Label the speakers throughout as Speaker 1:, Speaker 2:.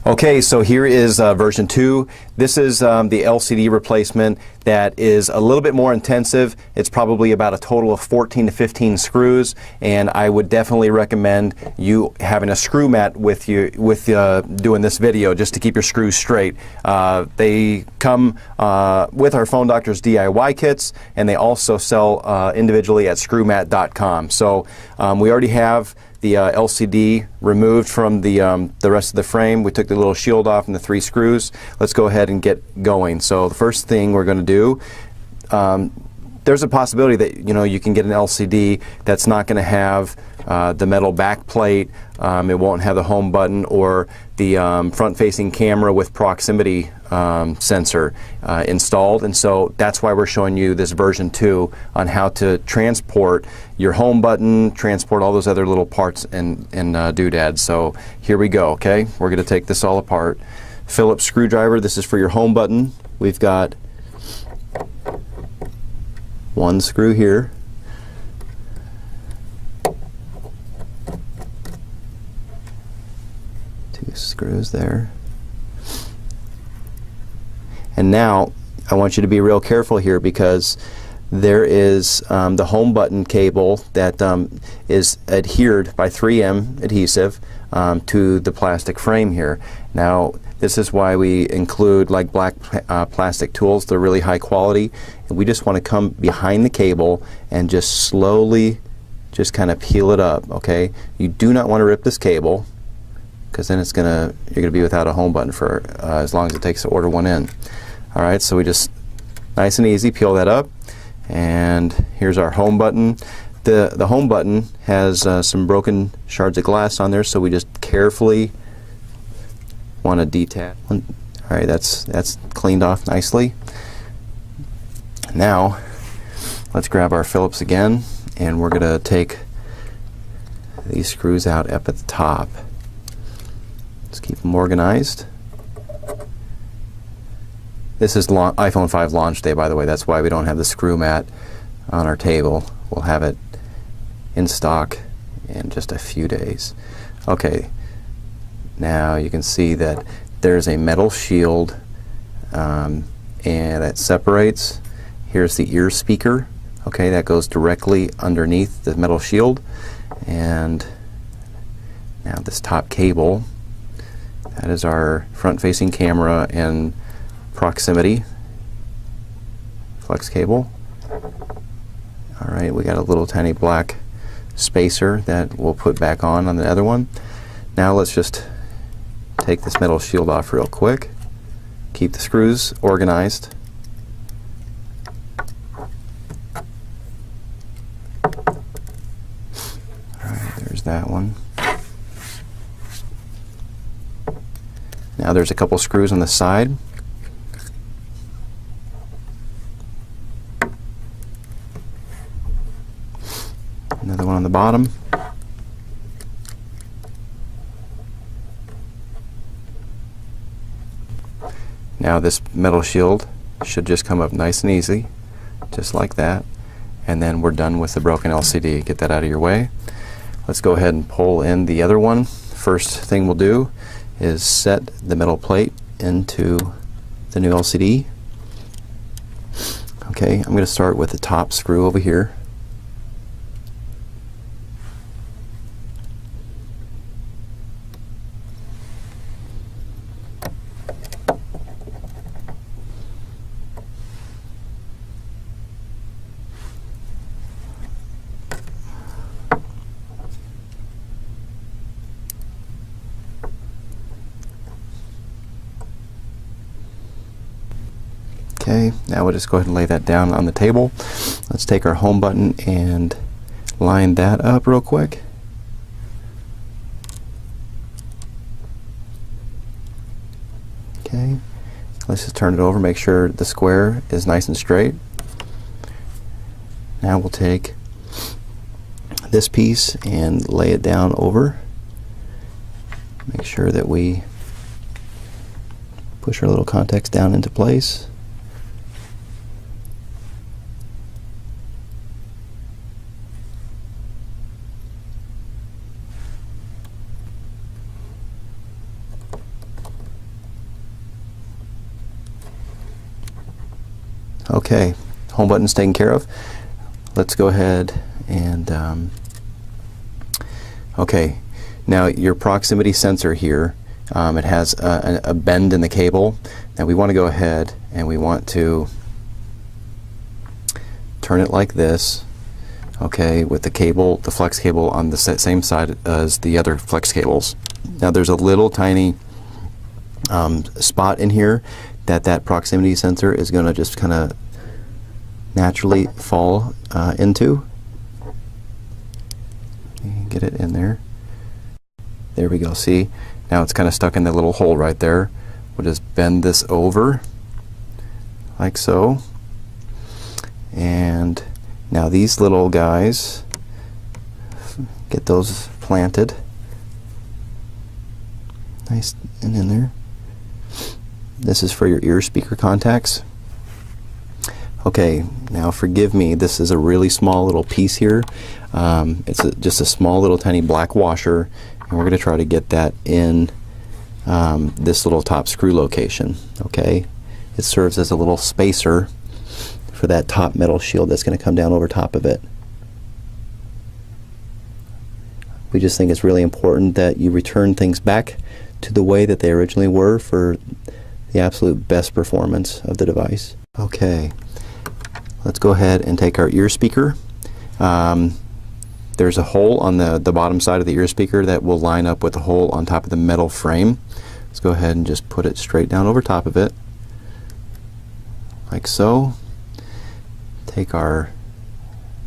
Speaker 1: Okay, so here is version 2. This is the LCD replacement that is a little bit more intensive. It's probably about a total of 14 to 15 screws, and I would definitely recommend you having a screw mat with you doing this video just to keep your screws straight. They come with our Phone Doctor's DIY kits, and they also sell individually at screwmat.com. So we already have the LCD removed from the rest of the frame. We took the little shield off and the 3 screws. Let's go ahead and get going. So the first thing we're going to do, there's a possibility that you can get an LCD that's not going to have the metal back plate. It won't have the home button or the front-facing camera with proximity sensor installed, and so that's why we're showing you this version 2 on how to transport your home button, transport all those other little parts and doodads. So here we go. Okay, we're going to take this all apart. Phillips screwdriver. This is for your home button. We've got 1 screw here. 2 screws there. And now I want you to be real careful here, because there is the home button cable that is adhered by 3M adhesive to the plastic frame here. Now this is why we include like black plastic tools. They're really high quality, and we just want to come behind the cable and just slowly just kind of peel it up. Okay, you do not want to rip this cable, because then you're gonna be without a home button for as long as it takes to order one in. All right, so we just nice and easy peel that up, and here's our home button. The home button has some broken shards of glass on there, so we just carefully want to detach. All right, that's cleaned off nicely. Now let's grab our Phillips again, and we're gonna take these screws out up at the top. Let's keep them organized. This is iPhone 5 launch day, by the way. That's why we don't have the screw mat on our table. We'll have it in stock in just a few days. Okay, now you can see that there's a metal shield and it separates. Here's the ear speaker. Okay, that goes directly underneath the metal shield. And now this top cable, that is our front-facing camera and proximity flex cable. All right, we got a little tiny black spacer that we'll put back on the other one. Now let's just take this metal shield off real quick. Keep the screws organized. All right, there's that one. Now there's a couple screws on the side. Another one on the bottom. Now this metal shield should just come up nice and easy, just like that. And then we're done with the broken LCD. Get that out of your way. Let's go ahead and pull in the other one. First thing we'll do is set the metal plate into the new LCD. Okay, I'm going to start with the top screw over here. Okay, now we'll just go ahead and lay that down on the table. Let's take our home button and line that up real quick. Okay, let's just turn it over, make sure the square is nice and straight. Now we'll take this piece and lay it down over. Make sure that we push our little contacts down into place. Okay, home button's taken care of. Let's go ahead and okay, now your proximity sensor here, it has a bend in the cable. Now we want to go ahead and we want to turn it like this, okay, with the cable, the flex cable on the same side as the other flex cables. Now there's a little tiny spot in here that proximity sensor is going to just kind of naturally fall into. Get it in there. There we go. See, now it's kind of stuck in the little hole right there. We'll just bend this over like so, and now these little guys, get those planted nice and in there. This is for your ear speaker contacts. Okay, now forgive me, this is a really small little piece here. It's just a small little tiny black washer, and we're going to try to get that in this little top screw location. Okay, it serves as a little spacer for that top metal shield that's going to come down over top of it. We just think it's really important that you return things back to the way that they originally were for the absolute best performance of the device. Okay, let's go ahead and take our ear speaker. There's a hole on the bottom side of the ear speaker that will line up with the hole on top of the metal frame. Let's go ahead and just put it straight down over top of it, like so. Take our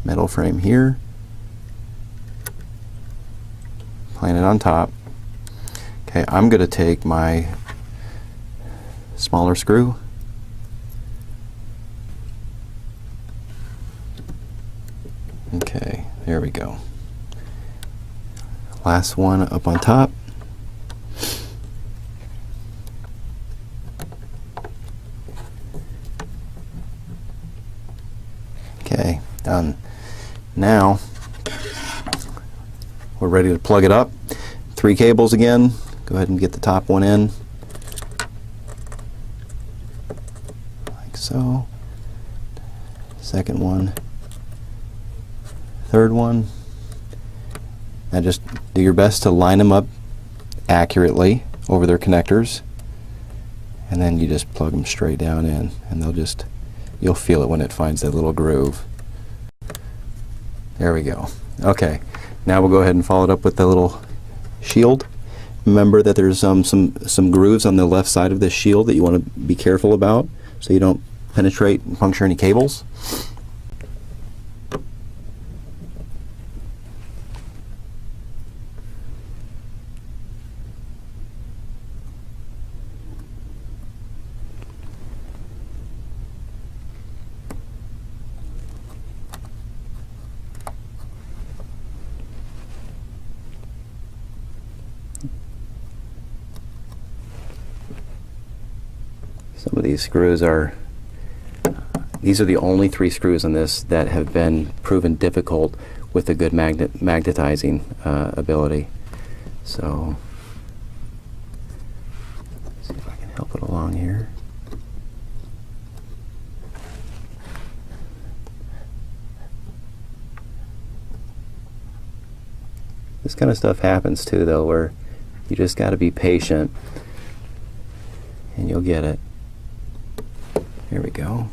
Speaker 1: metal frame here, plant it on top. Okay, I'm going to take my smaller screw, okay, there we go. Last one up on top. Okay, done. Now we're ready to plug it up. 3 cables again. Go ahead and get the top one in, like so. Second one, third one. Now just do your best to line them up accurately over their connectors, and then you just plug them straight down in, and you'll feel it when it finds that little groove. There we go. Okay, now we'll go ahead and follow it up with the little shield. Remember that there's some grooves on the left side of this shield that you want to be careful about so you don't penetrate and puncture any cables. Some of these screws are, these are the only 3 screws on this that have been proven difficult with a good magnetizing ability. So, let's see if I can help it along here. This kind of stuff happens too, though, where you just got to be patient and you'll get it. Here we go.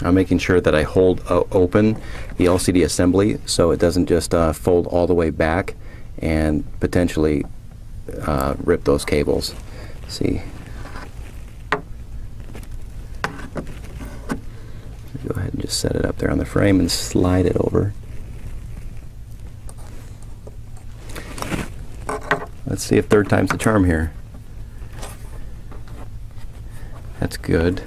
Speaker 1: I'm making sure that I hold open the LCD assembly so it doesn't just fold all the way back and potentially rip those cables. See? Go ahead and just set it up there on the frame and slide it over. Let's see if third time's the charm here. That's good.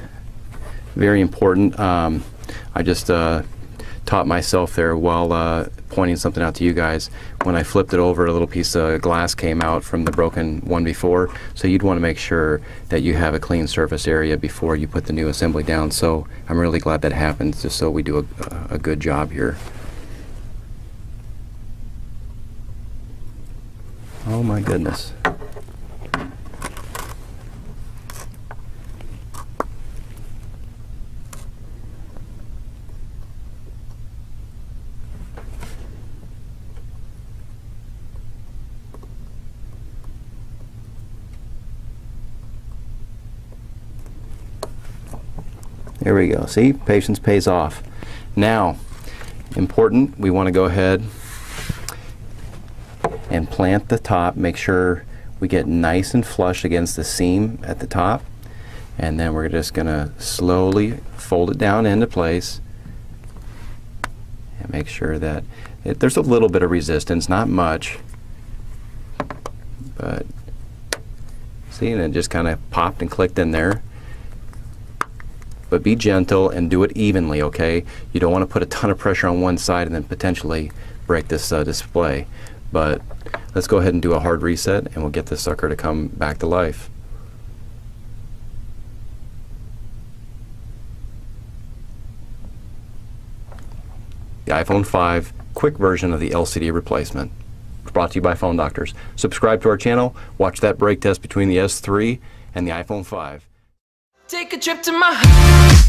Speaker 1: Very important. I just taught myself there while pointing something out to you guys. When I flipped it over, a little piece of glass came out from the broken one before, so you'd want to make sure that you have a clean surface area before you put the new assembly down. So I'm really glad that happens, just so we do a good job here. Oh my goodness. There we go. See, patience pays off. Now, important, we want to go ahead and plant the top. Make sure we get nice and flush against the seam at the top. And then we're just going to slowly fold it down into place. And make sure that there's a little bit of resistance, not much. But see, and it just kind of popped and clicked in there. But be gentle and do it evenly, okay? You don't want to put a ton of pressure on one side and then potentially break this display. But let's go ahead and do a hard reset and we'll get this sucker to come back to life. The iPhone 5 quick version of the LCD replacement. Brought to you by Phone Doctors. Subscribe to our channel, watch that break test between the S3 and the iPhone 5.
Speaker 2: Take a trip to my